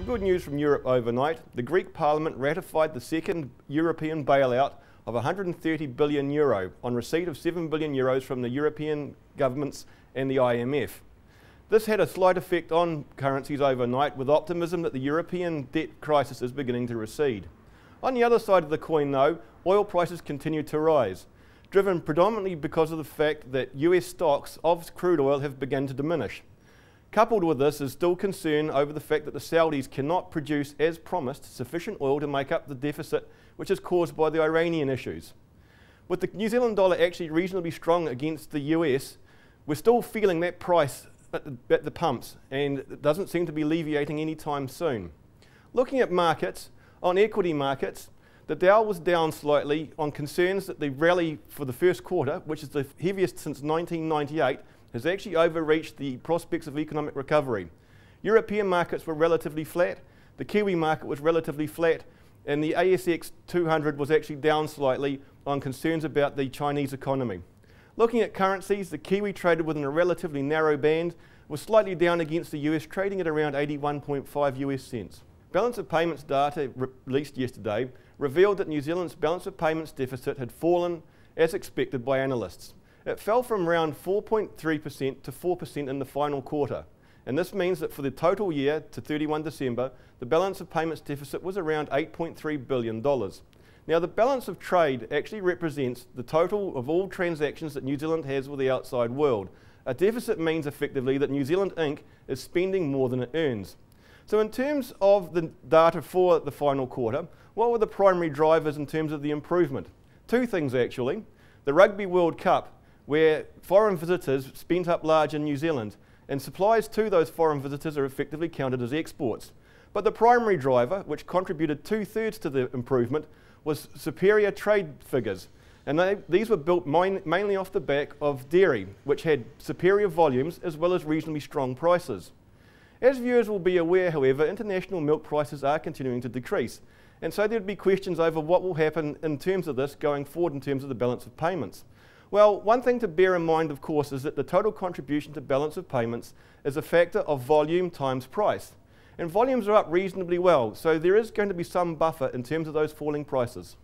Some good news from Europe overnight. The Greek Parliament ratified the second European bailout of €130 billion on receipt of €7 billion from the European governments and the IMF. This had a slight effect on currencies overnight, with optimism that the European debt crisis is beginning to recede. On the other side of the coin though, oil prices continue to rise, driven predominantly because of the fact that US stocks of crude oil have begun to diminish. Coupled with this is still concern over the fact that the Saudis cannot produce, as promised, sufficient oil to make up the deficit which is caused by the Iranian issues. With the New Zealand dollar actually reasonably strong against the US, we're still feeling that price at the pumps, and it doesn't seem to be alleviating anytime soon. Looking at markets, on equity markets, the Dow was down slightly on concerns that the rally for the first quarter, which is the heaviest since 1998, has actually overreached the prospects of economic recovery. European markets were relatively flat, the Kiwi market was relatively flat, and the ASX 200 was actually down slightly on concerns about the Chinese economy. Looking at currencies, the Kiwi traded within a relatively narrow band, was slightly down against the US, trading at around 81.5 US cents. Balance of payments data released yesterday revealed that New Zealand's balance of payments deficit had fallen as expected by analysts. It fell from around 4.3% to 4% in the final quarter, and this means that for the total year to 31 December, the balance of payments deficit was around $8.3 billion. Now, the balance of trade actually represents the total of all transactions that New Zealand has with the outside world. A deficit means effectively that New Zealand Inc. is spending more than it earns. So in terms of the data for the final quarter, what were the primary drivers in terms of the improvement? Two things actually. The Rugby World Cup, where foreign visitors spent up large in New Zealand, and supplies to those foreign visitors are effectively counted as exports. But the primary driver, which contributed 2/3 to the improvement, was superior trade figures. And these were built mainly off the back of dairy, which had superior volumes as well as reasonably strong prices. As viewers will be aware, however, international milk prices are continuing to decrease. And so there'd be questions over what will happen in terms of this going forward in terms of the balance of payments. Well, one thing to bear in mind, of course, is that the total contribution to balance of payments is a factor of volume times price. And volumes are up reasonably well, so there is going to be some buffer in terms of those falling prices.